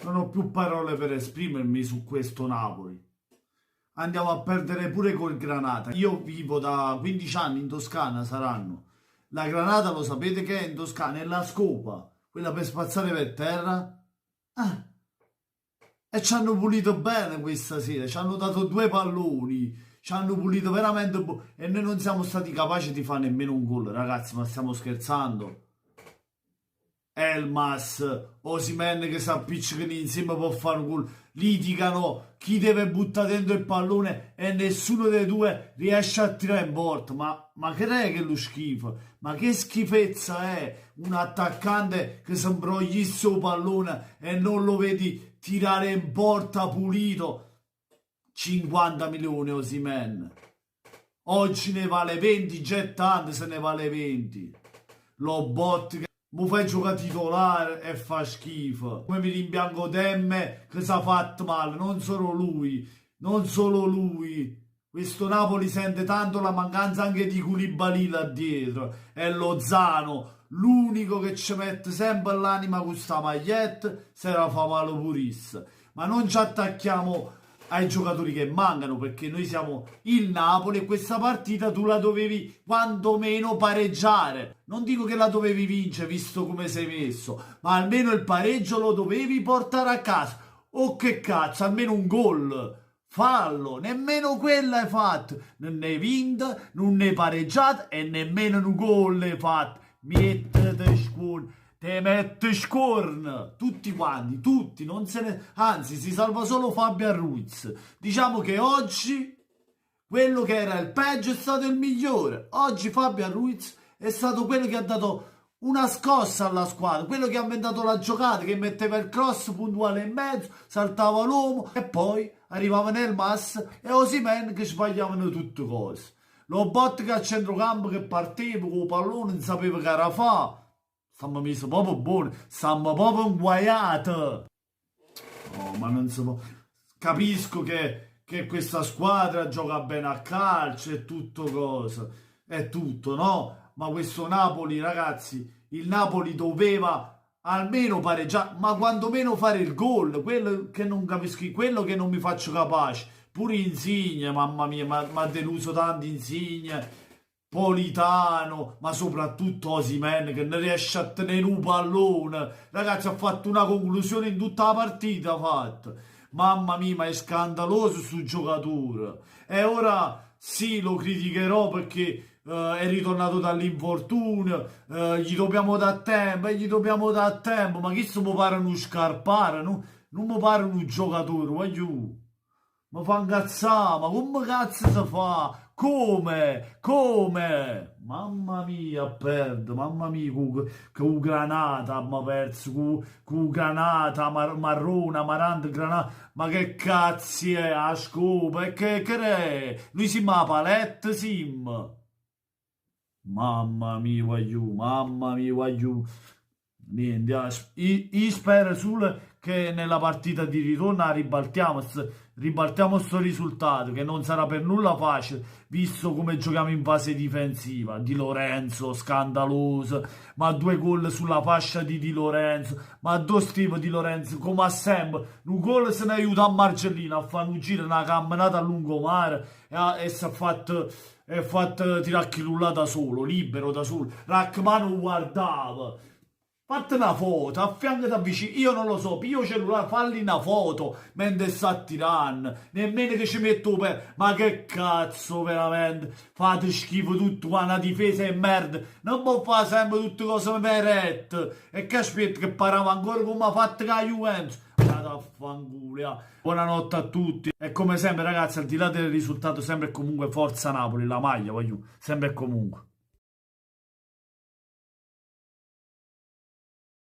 Non ho più parole per esprimermi su questo Napoli. Andiamo a perdere pure col Granata. Io vivo da 15 anni in Toscana, saranno. La Granata lo sapete che è in Toscana? È la scopa, quella per spazzare per terra. Ah, e ci hanno pulito bene questa sera, ci hanno dato due palloni, ci hanno pulito veramente e noi non siamo stati capaci di fare nemmeno un gol, ragazzi, ma stiamo scherzando? Elmas, Osimhen che si appiccicano insieme per fare un gol, litigano chi deve buttare dentro il pallone e nessuno dei due riesce a tirare in porta. Ma che è che lo schifo? Ma che schifezza è un attaccante che si imbroglisse il pallone e non lo vedi tirare in porta pulito? 50 milioni Osimhen. Oggi ne vale 20, gettando se ne vale 20. Lo bot che mi fai giocare titolare e fa schifo. Come mi rimpiango Temme che si è fatto male, non solo lui, non solo lui. Questo Napoli sente tanto la mancanza anche di Koulibaly là dietro. E Lozano, l'unico che ci mette sempre l'anima con sta maglietta, se la fa male purissima. Ma non ci attacchiamo ai giocatori che mancano, perché noi siamo il Napoli e questa partita tu la dovevi quantomeno pareggiare. Non dico che la dovevi vincere visto come sei messo, ma almeno il pareggio lo dovevi portare a casa. Oh che cazzo, almeno un gol fallo, nemmeno quello hai fatto. Non ne hai vinto, non ne hai pareggiato e nemmeno un gol hai fatto. Mettete scuola. Te mette scorn, tutti quanti, tutti, non se ne... Anzi, si salva solo Fabian Ruiz. Diciamo che oggi quello che era il peggio è stato il migliore. Oggi Fabian Ruiz è stato quello che ha dato una scossa alla squadra, quello che ha inventato la giocata, che metteva il cross puntuale in mezzo, saltava l'uomo e poi arrivava nel Mas e Osimhen che sbagliavano tutte cose. Lo bot che a centrocampo che partiva con il pallone non sapeva che era fa. Stiamo messo proprio buono, stiamo proprio inguaiati. Oh, ma non si può. Capisco che questa squadra gioca bene a calcio e tutto cosa, è tutto, no? Ma questo Napoli, ragazzi, il Napoli doveva almeno pareggiare, ma quantomeno fare il gol, quello che non capisco, quello che non mi faccio capace. Pure Insigne, mamma mia, mi ha deluso tanto Insigne. Politano, ma soprattutto Osimhen che non riesce a tenere un pallone. Ragazzi, ha fatto una conclusione in tutta la partita, ha fatto. Mamma mia, ma è scandaloso sul giocatore. E ora sì, lo criticherò perché è ritornato dall'infortunio, gli dobbiamo dare tempo, gli dobbiamo dare tempo. Ma chi se mi pare uno scarpare, no? Non mi pare un giocatore, voglio. Ma fa incazzare, ma come cazzo si fa? Come? Come? Mamma mia, perdo, mamma mia, con Granata abbiamo perso, con Granata, Marrone, Amarante, Granata, ma che cazzo è, a scopa, e che è? Noi siamo a palette, sim. Mamma mia, voglio. Niente, io spero solo che nella partita di ritorno ribaltiamo sto risultato, che non sarà per nulla facile, visto come giochiamo in fase difensiva. Di Lorenzo, scandaloso, ma due gol sulla fascia di Lorenzo, ma due stili Di Lorenzo, come sempre, un gol se ne aiuta a Marcellino a fare un giro, una camminata a lungomare e si è fatto tirare chilulla da solo, libero da solo. Rachmano guardava. Fatti una foto, a fianco da vicino, io non lo so, pio cellulare, falli una foto mentre sta tirando, nemmeno che ci metto per... Ma che cazzo, veramente, fate schifo tutto qua, una difesa e merda, non può fare sempre tutte cose merette, e che aspetta che parava ancora come ha fatto con la Juventus? Andate a fanculo, buonanotte a tutti, e come sempre ragazzi, al di là del risultato, sempre e comunque forza Napoli, la maglia, voglio, sempre e comunque.